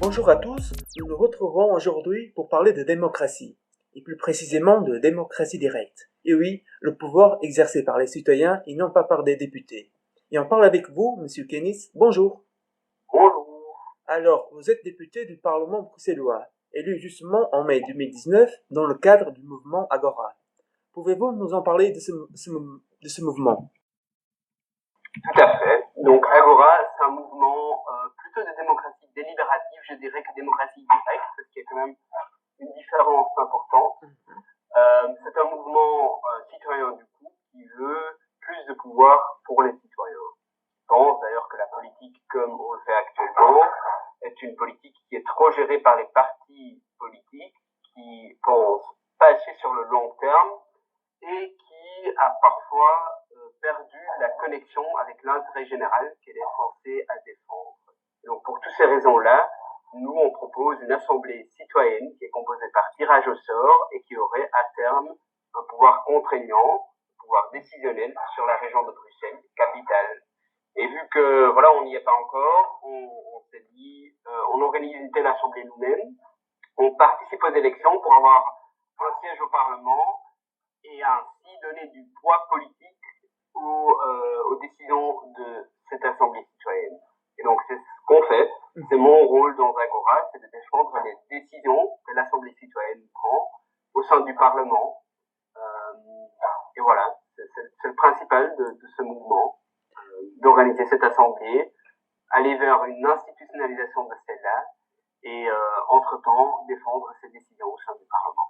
Bonjour à tous, nous nous retrouvons aujourd'hui pour parler de démocratie, et plus précisément de démocratie directe. Et oui, le pouvoir exercé par les citoyens et non pas par des députés. Et on parle avec vous, Monsieur Kennis. Bonjour. Bonjour. Alors, vous êtes député du Parlement bruxellois, élu justement en mai 2019 dans le cadre du mouvement Agora. Pouvez-vous nous en parler de ce mouvement? Tout à fait. Donc Agora, c'est un mouvement plutôt de démocratie délibérative, je dirais, que démocratie directe, parce qu'il y a quand même une différence importante. C'est un mouvement citoyen du coup qui veut plus de pouvoir pour les citoyens. Je pense d'ailleurs que la politique, comme on le fait actuellement, est une politique qui est trop gérée par les partis politiques, qui pensent pas assez sur le long terme et qui a parfois perdu la connexion avec l'intérêt général qu'elle est censée défendre. Et donc pour toutes ces raisons-là, nous on propose une assemblée citoyenne qui est composée par tirage au sort et qui aurait à terme un pouvoir contraignant, un pouvoir décisionnel sur la région de Bruxelles, capitale. Et vu que voilà, on n'y est pas encore, on s'est dit, on organise une telle assemblée nous-mêmes, on participe aux élections pour avoir un siège au Parlement et ainsi donner du poids politique aux décisions de cette assemblée citoyenne. Et donc c'est ce qu'on fait, c'est mon rôle dans Agora, c'est de défendre les décisions que l'assemblée citoyenne prend au sein du Parlement. Et voilà, c'est le principal de ce mouvement, d'organiser cette assemblée, aller vers une institutionnalisation de celle-là et entre-temps défendre ces décisions au sein du Parlement.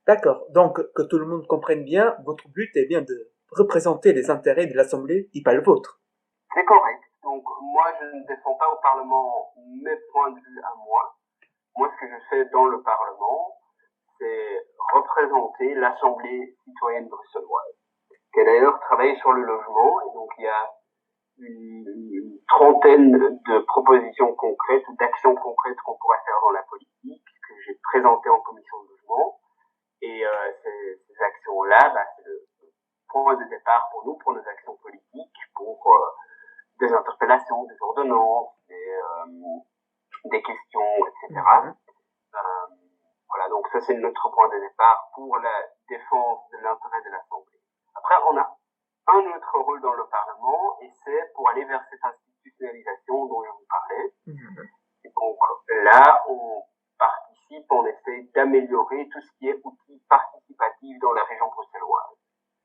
D'accord, donc que tout le monde comprenne bien, votre but est bien de représenter les intérêts de l'Assemblée et pas le vôtre. C'est correct. Donc moi je ne défends pas au Parlement mes points de vue à moi. Moi ce que je fais dans le Parlement, c'est représenter l'Assemblée citoyenne bruxelloise, qui a d'ailleurs travaillé sur le logement, et donc il y a une trentaine de propositions concrètes, d'actions concrètes qu'on pourrait faire dans la politique, que j'ai présentées en commission de logement. Et ces actions-là, c'est le point de départ pour nous, pour nos actions politiques, pour des interpellations, des ordonnances, des questions, etc. Voilà, donc ça c'est notre point de départ pour la défense de l'intérêt de l'Assemblée. Après, on a un autre rôle dans le Parlement, et c'est pour aller vers cette institutionnalisation dont je vous parlais. Et donc là, on participe, on essaie d'améliorer tout ce qui est outils participatifs dans la région bruxelloise.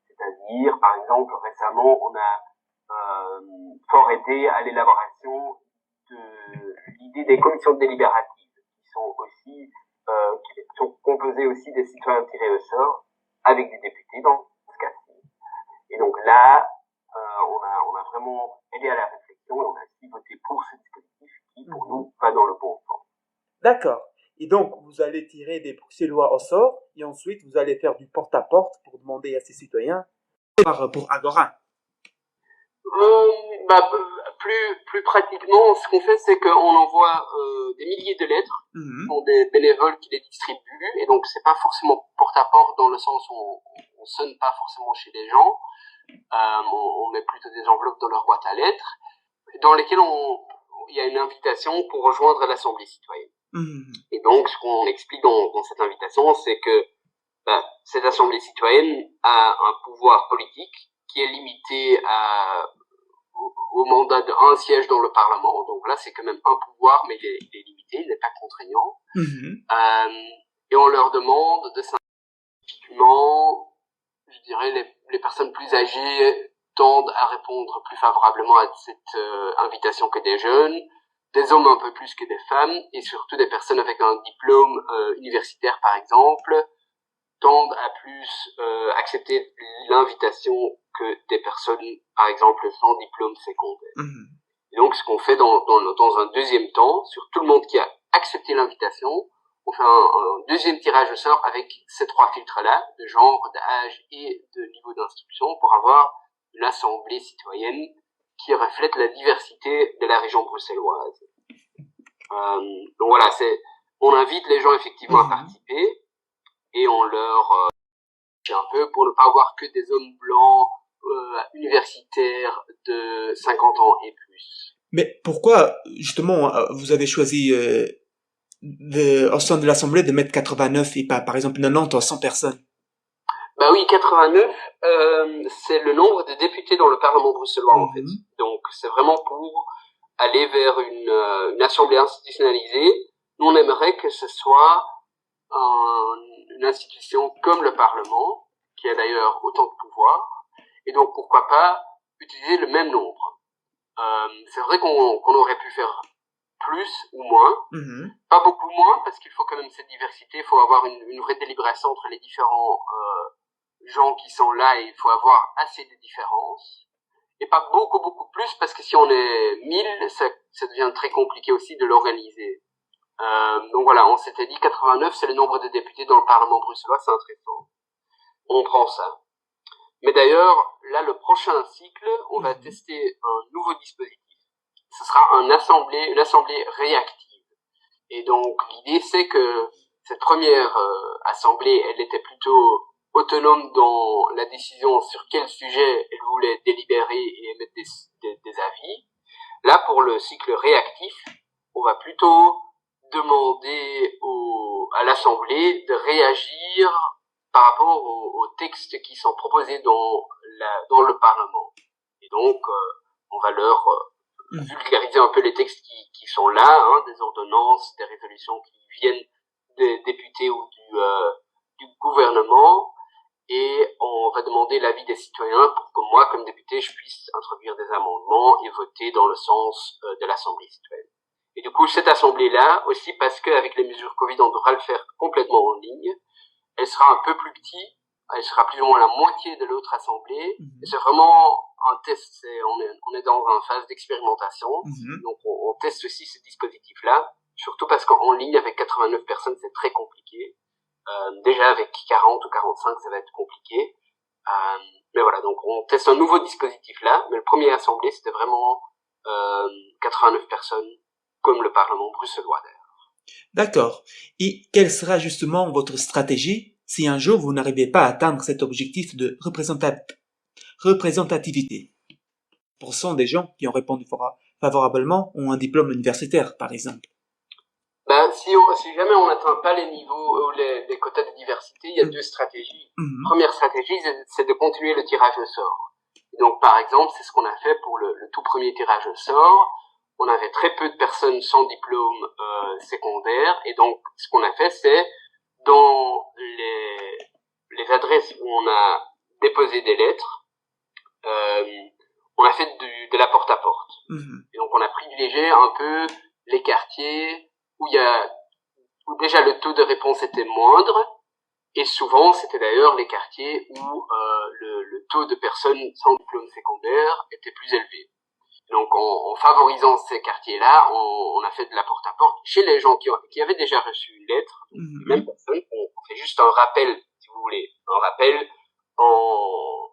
C'est-à-dire, par exemple, récemment, on a fort aidé à l'élaboration de l'idée des commissions délibératives, qui sont aussi qui sont composées aussi des citoyens tirés au sort, avec des députés dans ce cas-ci. Et donc là, on a vraiment aidé à la réflexion et on a aussi voté pour ce dispositif qui, pour nous, va dans le bon sens. D'accord. Et donc, vous allez tirer des Bruxellois au sort et ensuite, vous allez faire du porte-à-porte pour demander à ces citoyens pour Agora. Plus pratiquement, ce qu'on fait, c'est qu'on envoie des milliers de lettres pour des bénévoles qui les distribuent. Et donc, c'est pas forcément porte-à-porte dans le sens où on sonne pas forcément chez les gens. On met plutôt des enveloppes dans leur boîte à lettres, dans lesquelles il y a une invitation pour rejoindre l'Assemblée citoyenne. Et donc, ce qu'on explique dans cette invitation, c'est que cette Assemblée citoyenne a un pouvoir politique qui est limité au mandat d'un siège dans le Parlement. Donc là, c'est quand même un pouvoir, mais il est limité, il n'est pas contraignant. Et on leur demande de typiquement, je dirais, les personnes plus âgées tendent à répondre plus favorablement à cette invitation que des jeunes, des hommes un peu plus que des femmes, et surtout des personnes avec un diplôme universitaire, par exemple, tendent à plus accepter l'invitation que des personnes, par exemple, sans diplôme secondaire. Et donc, ce qu'on fait dans un deuxième temps, sur tout le monde qui a accepté l'invitation, on fait un deuxième tirage au sort avec ces trois filtres-là, de genre, d'âge et de niveau d'instruction, pour avoir une assemblée citoyenne qui reflète la diversité de la région bruxelloise. Donc voilà, on invite les gens effectivement à participer, et on leur un peu pour ne pas avoir que des hommes blancs universitaires de 50 ans et plus. Mais pourquoi, justement, vous avez choisi au sein de l'Assemblée de mettre 89 et pas, par exemple, 90 ou 100 personnes? Bah oui, 89, c'est le nombre de députés dans le Parlement bruxellois, en fait. Donc, c'est vraiment pour aller vers une assemblée institutionnalisée. Nous, on aimerait que ce soit une institution comme le Parlement, qui a d'ailleurs autant de pouvoir, et donc pourquoi pas utiliser le même nombre. C'est vrai qu'on aurait pu faire plus ou moins, pas beaucoup moins, parce qu'il faut quand même cette diversité, il faut avoir une vraie délibération entre les différents gens qui sont là, et il faut avoir assez de différences. Et pas beaucoup plus, parce que si on est 1000, ça devient très compliqué aussi de l'organiser. Donc voilà, on s'était dit 89, c'est le nombre de députés dans le Parlement bruxellois, c'est intéressant. On prend ça. Mais d'ailleurs, là, le prochain cycle, on va tester un nouveau dispositif. Ce sera une assemblée réactive. Et donc, l'idée, c'est que cette première assemblée, elle était plutôt autonome dans la décision sur quel sujet elle voulait délibérer et émettre des avis. Là, pour le cycle réactif, on va plutôt demander à l'Assemblée de réagir par rapport aux textes qui sont proposés dans le Parlement. Et donc, on va leur vulgariser un peu les textes qui sont là, des ordonnances, des résolutions qui viennent des députés ou du gouvernement, et on va demander l'avis des citoyens pour que moi, comme député, je puisse introduire des amendements et voter dans le sens de l'Assemblée citoyenne. Et du coup, cette assemblée-là, aussi parce qu'avec les mesures Covid, on devra le faire complètement en ligne, elle sera un peu plus petite, elle sera plus ou moins la moitié de l'autre assemblée, et c'est vraiment un test, on est dans une phase d'expérimentation, donc on teste aussi ce dispositif-là, surtout parce qu'en ligne, avec 89 personnes, c'est très compliqué. Déjà avec 40 ou 45, ça va être compliqué. Mais voilà, donc on teste un nouveau dispositif là, mais le premier assemblée, c'était vraiment 89 personnes, comme le Parlement bruxellois d'ailleurs. D'accord. Et quelle sera justement votre stratégie si un jour vous n'arrivez pas à atteindre cet objectif de représentativité? Pour cent des gens qui ont répondu favorablement ont un diplôme universitaire, par exemple. Si jamais on n'atteint pas les niveaux ou les quotas de diversité, il y a deux stratégies. Première stratégie, c'est de continuer le tirage au sort. Et donc, par exemple, c'est ce qu'on a fait pour le tout premier tirage au sort. On avait très peu de personnes sans diplôme secondaire, et donc ce qu'on a fait, c'est dans les adresses où on a déposé des lettres, on a fait de la porte-à-porte. Et donc on a privilégié un peu les quartiers où déjà le taux de réponse était moindre, et souvent c'était d'ailleurs les quartiers où le taux de personnes sans diplôme secondaire était plus élevé. Donc en favorisant ces quartiers-là, on a fait de la porte-à-porte chez les gens qui avaient déjà reçu une lettre, même personne, on fait juste un rappel, si vous voulez, un rappel en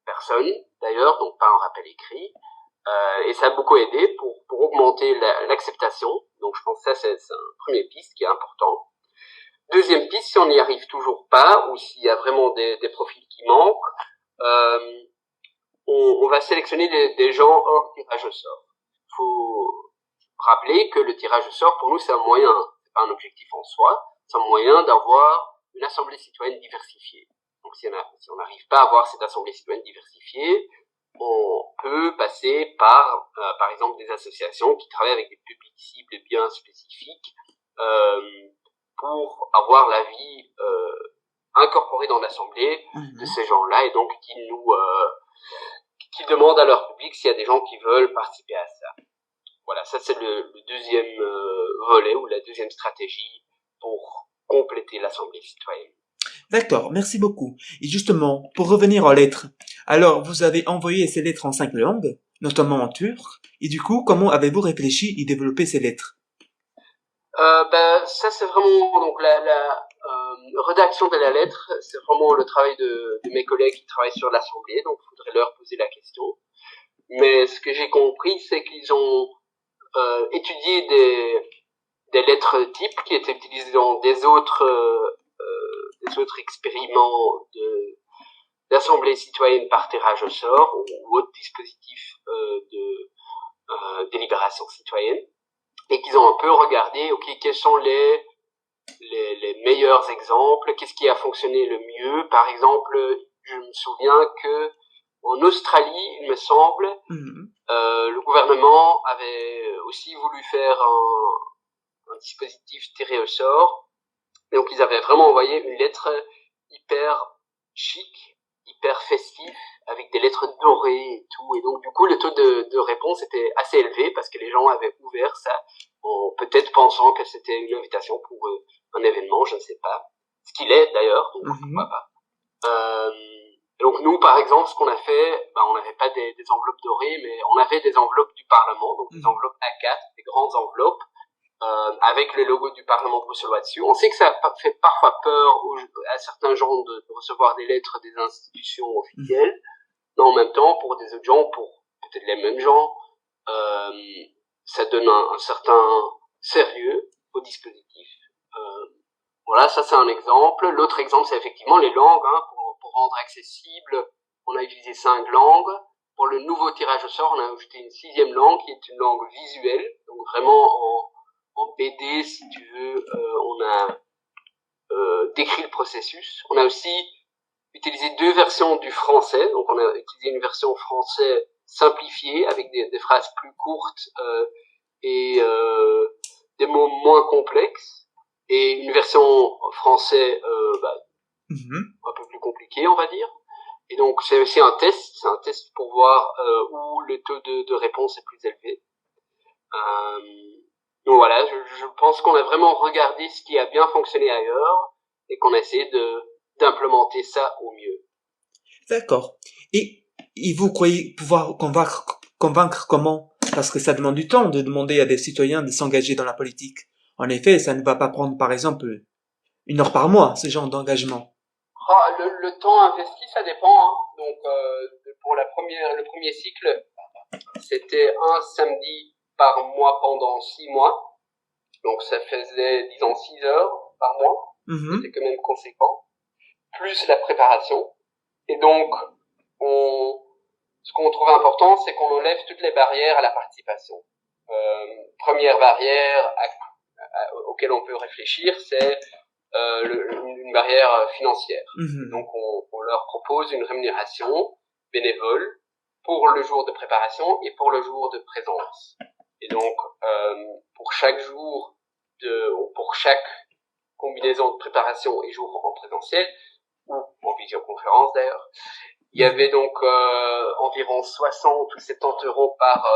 personne d'ailleurs, donc pas un rappel écrit. Et ça a beaucoup aidé pour augmenter l'acceptation. Donc je pense que ça c'est un premier piste qui est important. Deuxième piste, si on n'y arrive toujours pas, ou s'il y a vraiment des profils qui manquent, on va sélectionner des gens hors tirage au sort. Il faut rappeler que le tirage au sort, pour nous, c'est un moyen, c'est pas un objectif en soi, c'est un moyen d'avoir une assemblée citoyenne diversifiée. Donc si on n'arrive pas à avoir cette assemblée citoyenne diversifiée, on peut passer par exemple, des associations qui travaillent avec des publics cibles bien spécifiques pour avoir l'avis incorporé dans l'assemblée de ces gens-là, et donc qui demandent à leur public s'il y a des gens qui veulent participer à ça. Voilà, ça c'est le deuxième volet, ou la deuxième stratégie pour compléter l'assemblée citoyenne. D'accord, merci beaucoup. Et justement, pour revenir aux lettres, alors vous avez envoyé ces lettres en 5 langues, notamment en turc, et du coup, comment avez-vous réfléchi et développé ces lettres? Ça c'est vraiment donc la rédaction de la lettre, c'est vraiment le travail de mes collègues qui travaillent sur l'assemblée, donc il faudrait leur poser la question. Mais ce que j'ai compris, c'est qu'ils ont étudié des lettres types qui étaient utilisées dans des autres expériments d'assemblées citoyennes par tirage au sort ou autre dispositif de délibération citoyenne, et qu'ils ont un peu regardé, ok, quels sont les meilleurs exemples, qu'est-ce qui a fonctionné le mieux. Par exemple, je me souviens que en Australie, il me semble, le gouvernement avait aussi voulu faire un dispositif tiré au sort. Et donc, ils avaient vraiment envoyé une lettre hyper chic, hyper festif, avec des lettres dorées et tout. Et donc, du coup, le taux de réponse était assez élevé parce que les gens avaient ouvert ça, peut-être pensant que c'était une invitation pour un événement, je ne sais pas. Ce qu'il est, d'ailleurs, donc pourquoi pas. Donc, nous, par exemple, ce qu'on a fait, on n'avait pas des enveloppes dorées, mais on avait des enveloppes du Parlement, donc des enveloppes A4, des grandes enveloppes, avec le logo du Parlement bruxellois dessus. On sait que ça fait parfois peur à certains gens de recevoir des lettres des institutions officielles, mais en même temps, pour des autres gens, pour peut-être les mêmes gens, ça donne un certain sérieux au dispositif. Voilà, ça c'est un exemple. L'autre exemple, c'est effectivement les langues. Pour rendre accessible, on a utilisé 5 langues. Pour le nouveau tirage au sort, on a ajouté une 6e langue qui est une langue visuelle, donc vraiment en BD, si tu veux. On a décrit le processus. On a aussi utilisé 2 versions du français. Donc on a utilisé une version français simplifiée avec des phrases plus courtes et des mots moins complexes, et une version français un peu plus compliquée, on va dire. Et donc c'est aussi un test pour voir où le taux de réponse est plus élevé. Donc voilà, je pense qu'on a vraiment regardé ce qui a bien fonctionné ailleurs et qu'on a essayé d'implémenter ça au mieux. D'accord. Et vous croyez pouvoir convaincre comment? Parce que ça demande du temps de demander à des citoyens de s'engager dans la politique. En effet, ça ne va pas prendre, par exemple, 1 heure par mois, ce genre d'engagement. Le temps investi, ça dépend. Donc, pour le premier cycle, c'était un samedi par mois pendant 6 mois. Donc, ça faisait, disons, 6 heures par mois. C'était quand même conséquent. Plus la préparation. Et donc, ce qu'on trouve important, c'est qu'on enlève toutes les barrières à la participation. Première barrière auquel on peut réfléchir, c'est une barrière financière. Donc, on leur propose une rémunération bénévole pour le jour de préparation et pour le jour de présence. Et donc, pour chaque jour pour chaque combinaison de préparation et jour en présentiel, ou en visioconférence d'ailleurs, il y avait donc environ 60 ou 70 euros par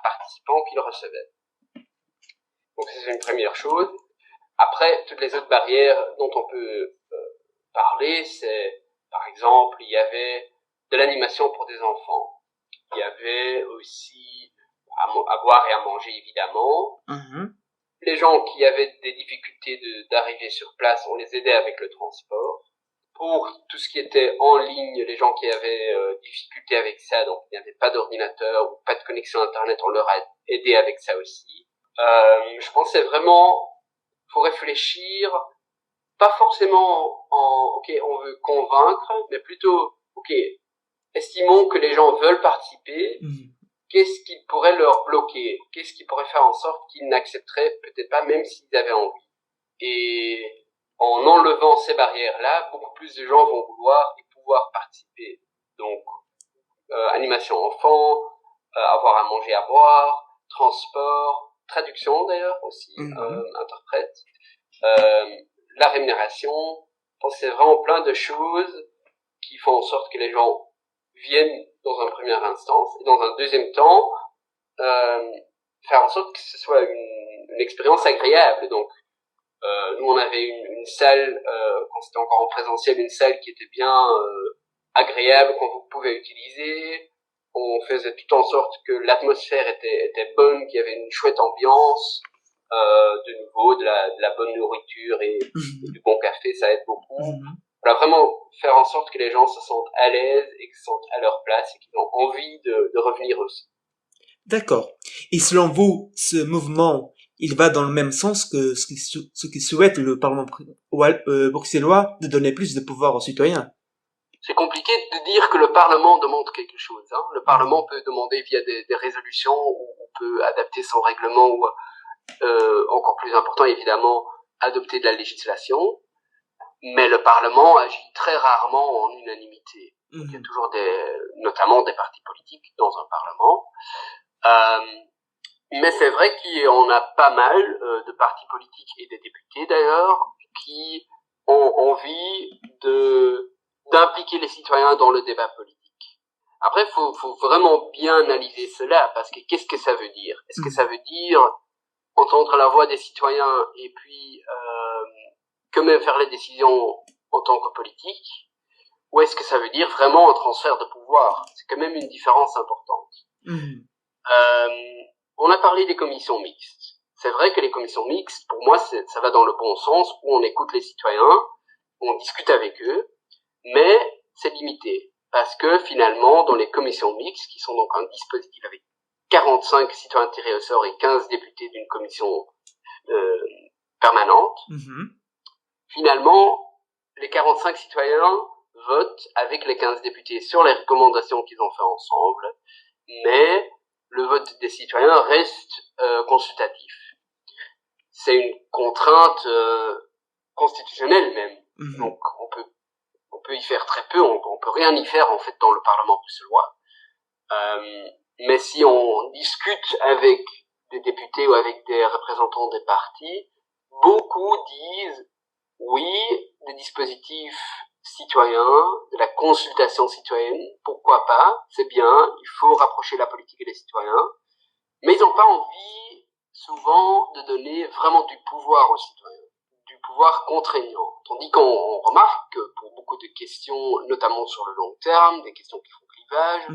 participant qu'ils recevaient. Donc c'est une première chose. Après, toutes les autres barrières dont on peut parler, c'est, par exemple, il y avait de l'animation pour des enfants. Il y avait aussi à boire et à manger, évidemment. Les gens qui avaient des difficultés d'arriver sur place, on les aidait avec le transport. Pour tout ce qui était en ligne, les gens qui avaient difficulté avec ça, donc il n'y avait pas d'ordinateur ou pas de connexion Internet, on leur a aidé avec ça aussi. Je pense que c'est vraiment, faut réfléchir, pas forcément ok, on veut convaincre, mais plutôt, ok, estimons que les gens veulent participer, qu'est-ce qui pourrait leur bloquer? Qu'est-ce qui pourrait faire en sorte qu'ils n'accepteraient peut-être pas, même s'ils avaient envie? Et en enlevant ces barrières-là, beaucoup plus de gens vont vouloir et pouvoir participer. Donc, animation enfant, avoir à manger, à boire, transport, traduction d'ailleurs aussi, interprète, la rémunération. Je pense que c'est vraiment plein de choses qui font en sorte que les gens viennent dans un premier instance, et dans un deuxième temps, faire en sorte que ce soit une expérience agréable. Donc, nous on avait une salle, quand c'était encore en présentiel, une salle qui était bien agréable, qu'on pouvait utiliser. On faisait tout en sorte que l'atmosphère était bonne, qu'il y avait une chouette ambiance, de nouveau, de la bonne nourriture et du bon café, ça aide beaucoup. On va vraiment faire en sorte que les gens se sentent à l'aise et qu'ils se sentent à leur place et qu'ils ont envie de revenir aussi. D'accord. Et selon vous, ce mouvement, il va dans le même sens que ce qui souhaite le Parlement bruxellois de donner plus de pouvoir aux citoyens? c'est compliqué de dire que le Parlement demande quelque chose. Hein. Le Parlement peut demander via des résolutions, ou on peut adapter son règlement, ou encore plus important évidemment, adopter de la législation. Mais le Parlement agit très rarement en unanimité. Il y a toujours notamment des partis politiques dans un Parlement. Mais c'est vrai qu'on a pas mal de partis politiques et des députés d'ailleurs qui ont envie d'impliquer les citoyens dans le débat politique. Après, faut vraiment bien analyser cela, parce que qu'est-ce que ça veut dire? Est-ce que ça veut dire entendre la voix des citoyens et puis quand même faire les décisions en tant que politique? Ou est-ce que ça veut dire vraiment un transfert de pouvoir? C'est quand même une différence importante. On a parlé des commissions mixtes. C'est vrai que les commissions mixtes, pour moi, ça va dans le bon sens, où on écoute les citoyens, on discute avec eux, mais c'est limité. Parce que finalement, dans les commissions mixtes, qui sont donc un dispositif avec 45 citoyens tirés au sort et 15 députés d'une commission permanente, finalement, les 45 citoyens votent avec les 15 députés sur les recommandations qu'ils ont fait ensemble, mais le vote des citoyens reste consultatif. C'est une contrainte constitutionnelle même. Donc on peut y faire très peu, on peut rien y faire en fait dans le Parlement bruxellois. Mais si on discute avec des députés ou avec des représentants des partis, beaucoup disent oui, des dispositifs citoyens, de la consultation citoyenne, pourquoi pas, c'est bien, il faut rapprocher la politique et les citoyens, mais ils n'ont pas envie souvent de donner vraiment du pouvoir aux citoyens, du pouvoir contraignant. Tandis qu'on remarque que pour beaucoup de questions, notamment sur le long terme, des questions qui font clivage,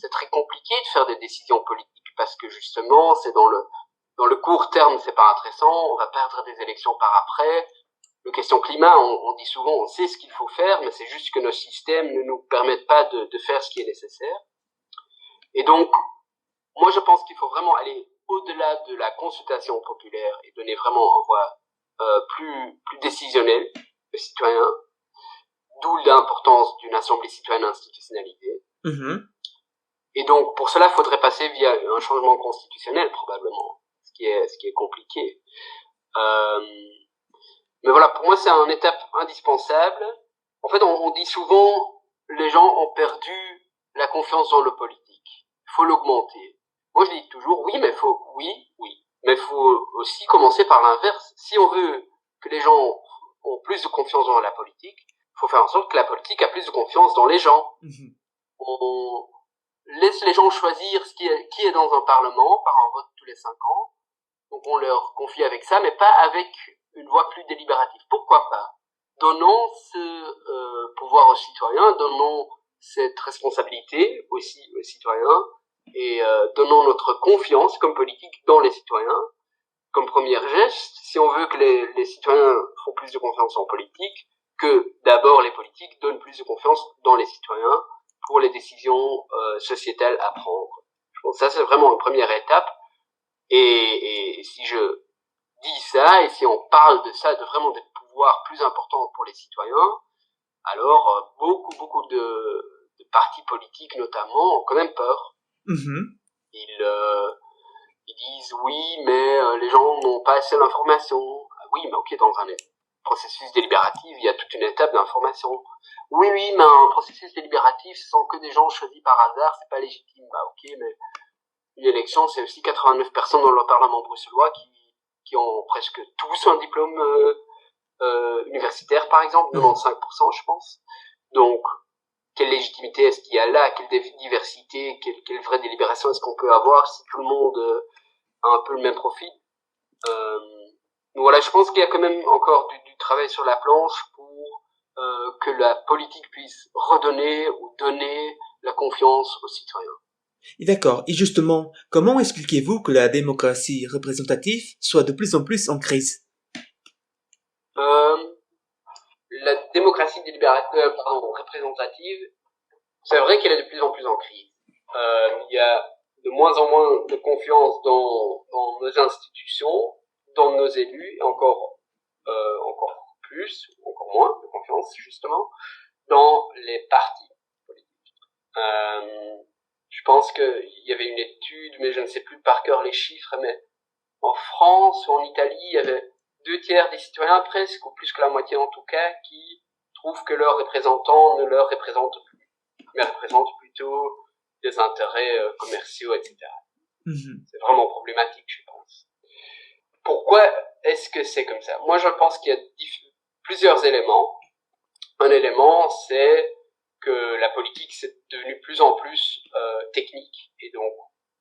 c'est très compliqué de faire des décisions politiques, parce que justement, c'est dans le court terme, c'est pas intéressant, on va perdre des élections par après. Le question climat, on dit souvent, on sait ce qu'il faut faire, mais c'est juste que nos systèmes ne nous permettent pas de faire ce qui est nécessaire. Et donc, moi je pense qu'il faut vraiment aller au-delà de la consultation populaire et donner vraiment une voix plus décisionnelle aux citoyens, d'où l'importance d'une assemblée citoyenne institutionnalisée. Et donc, pour cela, il faudrait passer via un changement constitutionnel, probablement, ce qui est compliqué. Mais voilà, pour moi, c'est une étape indispensable. En fait, on dit souvent, les gens ont perdu la confiance dans le politique. Il faut l'augmenter. Moi, je dis toujours, oui, mais mais il faut aussi commencer par l'inverse. Si on veut que les gens ont plus de confiance dans la politique, il faut faire en sorte que la politique a plus de confiance dans les gens. On laisse les gens choisir qui est dans un parlement par un vote tous les 5 ans. Donc on leur confie avec ça, mais pas avec une voix plus délibérative. Pourquoi pas? Donnons ce pouvoir aux citoyens, donnons cette responsabilité aussi aux citoyens, et donnons notre confiance comme politique dans les citoyens, comme premier geste. Si on veut que les citoyens font plus de confiance en politique, que d'abord les politiques donnent plus de confiance dans les citoyens pour les décisions sociétales à prendre. Je pense que ça, c'est vraiment une première étape. Et si je dis ça, et si on parle de ça, de vraiment des pouvoirs plus importants pour les citoyens, alors beaucoup de partis politiques notamment ont quand même peur. Ils disent oui, mais les gens n'ont pas assez d'informations. Oui, mais ok, dans un processus délibératif, il y a toute une étape d'information. Oui, mais un processus délibératif, ce sont que des gens choisis par hasard, c'est pas légitime. Bah ok, mais une élection, c'est aussi 89 personnes dans le Parlement bruxellois qui ont presque tous un diplôme universitaire, par exemple, 95%, je pense. Donc, quelle légitimité est-ce qu'il y a là? Quelle diversité, quelle vraie délibération est-ce qu'on peut avoir si tout le monde a un peu le même profil? Donc voilà, je pense qu'il y a quand même encore du travail sur la planche pour que la politique puisse redonner ou donner la confiance aux citoyens. D'accord. Et justement, comment expliquez-vous que la démocratie représentative soit de plus en plus en crise? La démocratie représentative, c'est vrai qu'elle est de plus en plus en crise. Il y a de moins en moins de confiance dans nos institutions, dans nos élus, encore moins de confiance justement dans les partis politiques. Je pense qu'il y avait une étude, mais je ne sais plus par cœur les chiffres, mais en France ou en Italie, il y avait 2/3 des citoyens presque, ou plus que la moitié en tout cas, qui trouvent que leurs représentants ne leur représentent plus, mais représentent plutôt des intérêts commerciaux, etc. C'est vraiment problématique, je pense. Pourquoi est-ce que c'est comme ça? Moi, je pense qu'il y a plusieurs éléments. Un élément, c'est que la politique, c'est devenu de plus en plus technique, et donc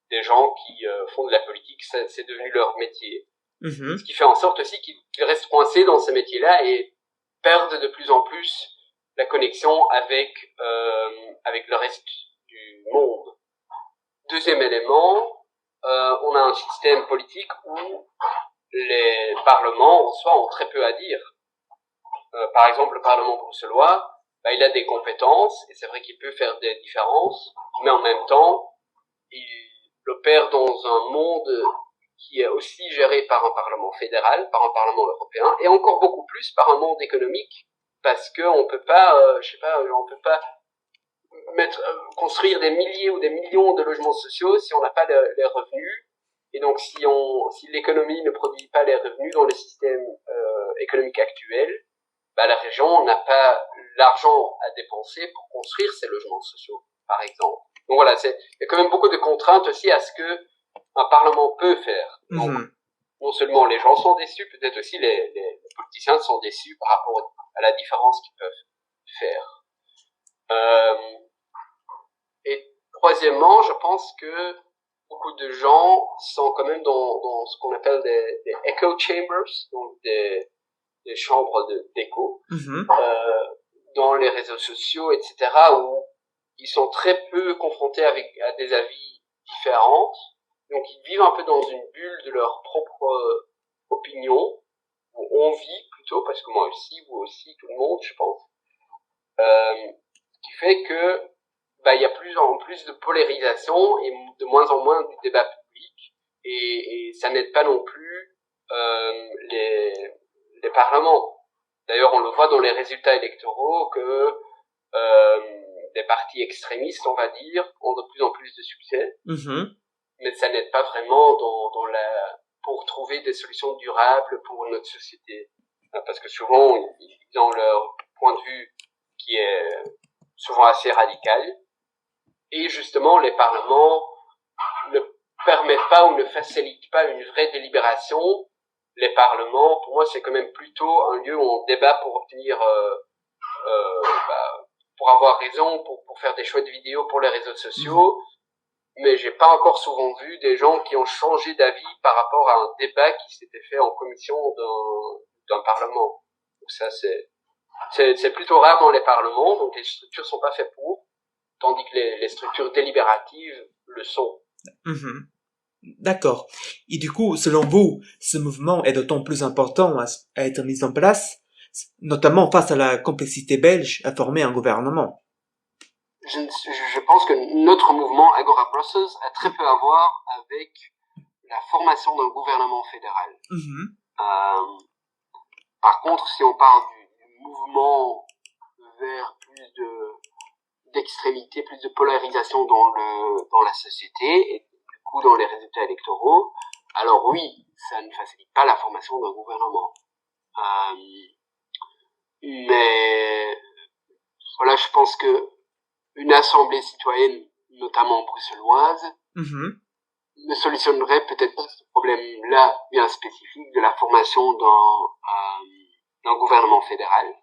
des gens qui font de la politique, c'est devenu leur métier. Ce qui fait en sorte aussi qu'ils restent coincés dans ce métier-là et perdent de plus en plus la connexion avec le reste du monde. Deuxième élément, on a un système politique où les parlements en soi ont très peu à dire. Par exemple, le Parlement bruxellois, il a des compétences, et c'est vrai qu'il peut faire des différences, mais en même temps, il opère dans un monde qui est aussi géré par un Parlement fédéral, par un Parlement européen, et encore beaucoup plus par un monde économique, parce que on peut pas, on peut pas construire des milliers ou des millions de logements sociaux si on n'a pas les revenus. Et donc, si l'économie ne produit pas les revenus dans le système économique actuel, la région n'a pas l'argent à dépenser pour construire ces logements sociaux, par exemple. Donc voilà, il y a quand même beaucoup de contraintes aussi à ce que un parlement peut faire. Donc, non seulement les gens sont déçus, peut-être aussi les politiciens sont déçus par rapport à la différence qu'ils peuvent faire. Et troisièmement, je pense que beaucoup de gens sont quand même dans ce qu'on appelle des echo chambers, donc des chambres d'écho, dans les réseaux sociaux, etc., où ils sont très peu confrontés à des avis différents. Donc ils vivent un peu dans une bulle de leur propre opinion, où on vit plutôt, parce que moi aussi, vous aussi, tout le monde, je pense. Ce qui fait que il y a plus en plus de polarisation et de moins en moins du débat public, et ça n'aide pas non plus les parlements. D'ailleurs, on le voit dans les résultats électoraux que des partis extrémistes, on va dire, ont de plus en plus de succès, mais ça n'aide pas vraiment pour trouver des solutions durables pour notre société. Parce que souvent, ils ont leur point de vue qui est souvent assez radical, et justement, les parlements ne permettent pas ou ne facilitent pas une vraie délibération. Les parlements, pour moi, c'est quand même plutôt un lieu où on débat pour obtenir, pour avoir raison, pour faire des chouettes vidéos pour les réseaux sociaux. Mais j'ai pas encore souvent vu des gens qui ont changé d'avis par rapport à un débat qui s'était fait en commission d'un parlement. Donc ça, c'est plutôt rare dans les parlements, donc les structures sont pas faites pour, tandis que les structures délibératives le sont. D'accord. Et du coup, selon vous, ce mouvement est d'autant plus important à être mis en place, notamment face à la complexité belge à former un gouvernement. Je pense que notre mouvement Agora Brussels a très peu à voir avec la formation d'un gouvernement fédéral. Par contre, si on parle du mouvement vers plus d'extrémité, plus de polarisation dans la société, et du coup dans les résultats électoraux, alors oui, ça ne facilite pas la formation d'un gouvernement. Mais voilà, je pense que une assemblée citoyenne, notamment bruxelloise, ne solutionnerait peut-être pas ce problème-là bien spécifique de la formation d'un gouvernement fédéral.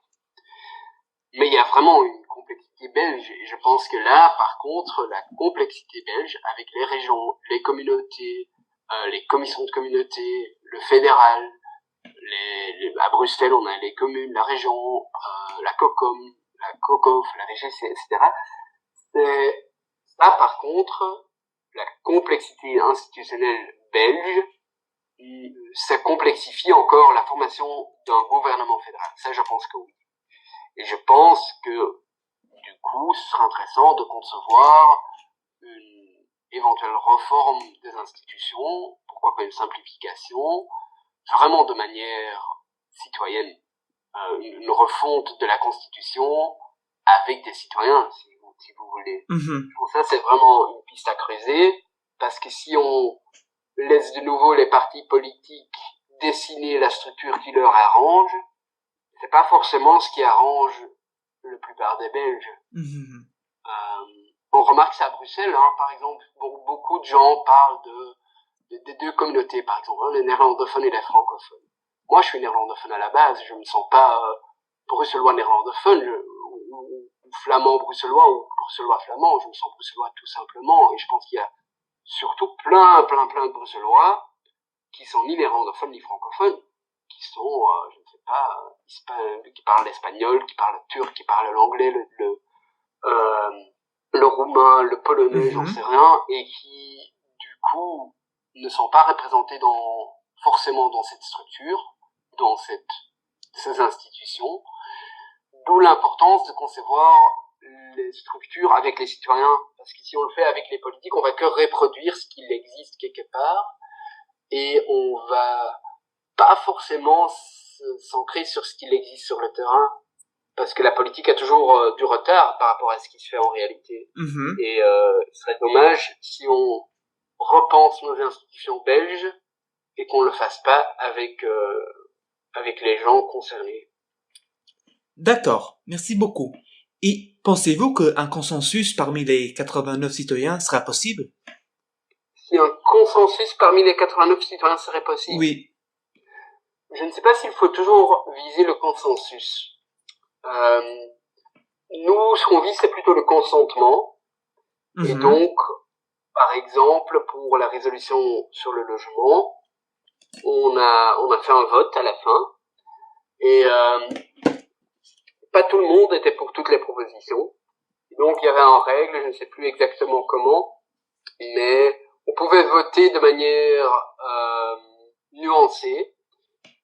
Mais il y a vraiment une complexité belge, et je pense que là, par contre, la complexité belge, avec les régions, les communautés, les commissions de communautés, le fédéral, à Bruxelles, on a les communes, la région, la COCOM, la COCOF, la VGC, etc. C'est ça, par contre, la complexité institutionnelle belge, ça complexifie encore la formation d'un gouvernement fédéral. Ça, je pense que oui. Et je pense que, du coup, ce serait intéressant de concevoir une éventuelle réforme des institutions, pourquoi pas une simplification, vraiment de manière citoyenne, une refonte de la Constitution, avec des citoyens, si vous voulez. Mhm. Donc ça, c'est vraiment une piste à creuser, parce que si on laisse de nouveau les partis politiques dessiner la structure qui leur arrange, c'est pas forcément ce qui arrange la plupart des Belges. Mhm. On remarque ça à Bruxelles, hein, par exemple, beaucoup de gens parlent des deux communautés, par exemple, hein, les néerlandophones et les francophones. Moi, je suis néerlandophone à la base, je me sens pas bruxellois néerlandophone, ou flamand bruxellois, ou bruxellois flamand, je me sens bruxellois tout simplement, et je pense qu'il y a surtout plein de bruxellois qui sont ni néerlandophones ni francophones, qui sont, je ne sais pas, qui parlent l'espagnol, qui parlent le turc, qui parlent l'anglais, le roumain, le polonais, j'en sais rien, et qui, du coup, ne sont pas représentés forcément dans cette structure, dans ces institutions, d'où l'importance de concevoir les structures avec les citoyens, parce que si on le fait avec les politiques, on va que reproduire ce qu'il existe quelque part, et on va pas forcément s'ancrer sur ce qu'il existe sur le terrain, parce que la politique a toujours du retard par rapport à ce qui se fait en réalité. Mhm. Et ce serait dommage si on repense nos institutions belges et qu'on le fasse pas avec les gens concernés. D'accord, merci beaucoup. Et pensez-vous qu'un consensus parmi les 89 citoyens sera possible? Si un consensus parmi les 89 citoyens serait possible? Oui. Je ne sais pas s'il faut toujours viser le consensus. Nous, ce qu'on vise, c'est plutôt le consentement. Mhm. Et donc, par exemple, pour la résolution sur le logement, on a fait un vote à la fin. Et pas tout le monde était pour toutes les propositions. Donc, il y avait en règle, je ne sais plus exactement comment, mais on pouvait voter de manière nuancée.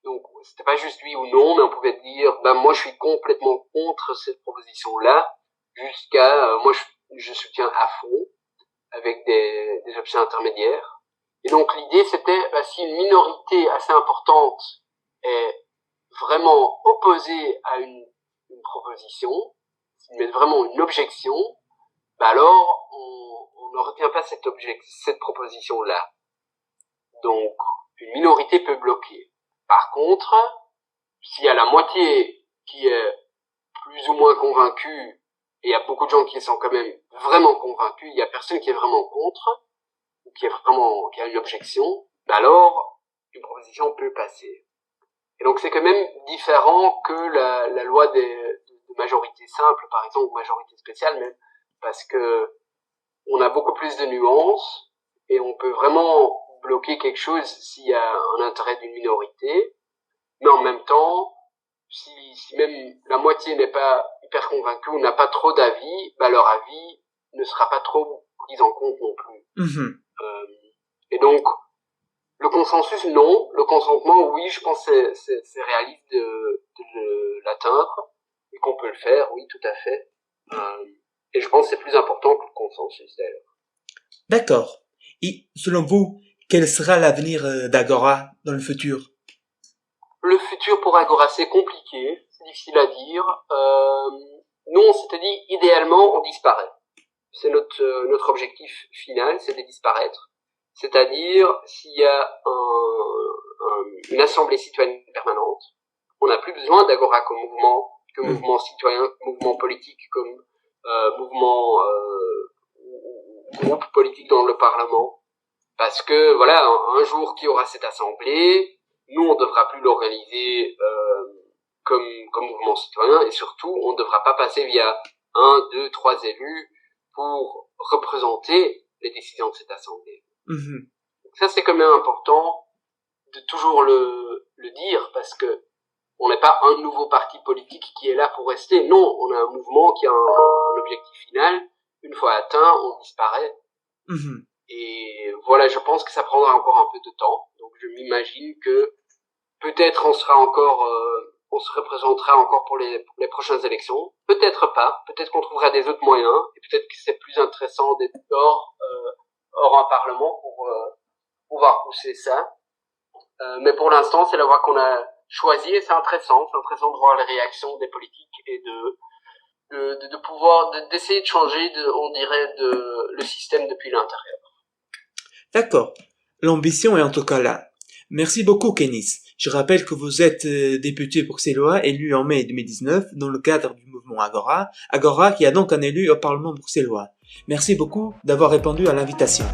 Donc, c'était pas juste oui ou non, mais on pouvait dire, moi, je suis complètement contre cette proposition-là, jusqu'à, moi, je soutiens à fond, avec des options intermédiaires. Et donc, l'idée, c'était, si une minorité assez importante est vraiment opposée à une proposition, s'il met vraiment une objection, alors, on ne retient pas cette proposition-là. Donc, une minorité peut bloquer. Par contre, s'il y a la moitié qui est plus ou moins convaincue, et il y a beaucoup de gens qui sont quand même vraiment convaincus, il y a personne qui est vraiment contre, ou qui a une objection, alors, une proposition peut passer. Et donc, c'est quand même différent que la loi de majorité simple, par exemple, ou majorité spéciale même, parce que on a beaucoup plus de nuances, et on peut vraiment bloquer quelque chose s'il y a un intérêt d'une minorité, mais en même temps, si même la moitié n'est pas hyper convaincue ou n'a pas trop d'avis, leur avis ne sera pas trop pris en compte non plus. Mhm. Et donc, le consensus, non. Le consentement, oui, je pense que c'est réaliste de l'atteindre, et qu'on peut le faire, oui, tout à fait. Et je pense que c'est plus important que le consensus, d'ailleurs. D'accord. Et selon vous, quel sera l'avenir d'Agora dans le futur? Le futur pour Agora, c'est compliqué, c'est difficile à dire. Nous, on s'était dit, idéalement, on disparaît. C'est notre objectif final, c'est de disparaître. C'est-à-dire, s'il y a une assemblée citoyenne permanente, on n'a plus besoin d'Agora comme mouvement citoyen, comme mouvement politique, comme groupe politique dans le Parlement. Parce que, voilà, un jour qu'il y aura cette assemblée, nous, on ne devra plus l'organiser comme mouvement citoyen, et surtout, on ne devra pas passer via 1, 2, 3 élus pour représenter les décisions de cette assemblée. Mhm. Donc ça, c'est quand même important de toujours le dire, parce que on n'est pas un nouveau parti politique qui est là pour rester. Non, on a un mouvement qui a un objectif final. Une fois atteint, on disparaît. Mhm. Et voilà, je pense que ça prendra encore un peu de temps. Donc je m'imagine que peut-être on se représentera encore pour les prochaines élections. Peut-être pas. Peut-être qu'on trouvera des autres moyens. Et peut-être que c'est plus intéressant d'être hors un parlement pour pouvoir pousser ça. Mais pour l'instant, c'est la voie qu'on a choisie et c'est intéressant. C'est intéressant de voir les réactions des politiques et d'essayer de changer, on dirait, le système depuis l'intérieur. D'accord. L'ambition est en tout cas là. Merci beaucoup, Kenis. Je rappelle que vous êtes député bruxellois élu en mai 2019 dans le cadre du mouvement Agora. Agora qui a donc un élu au Parlement bruxellois. Merci beaucoup d'avoir répondu à l'invitation.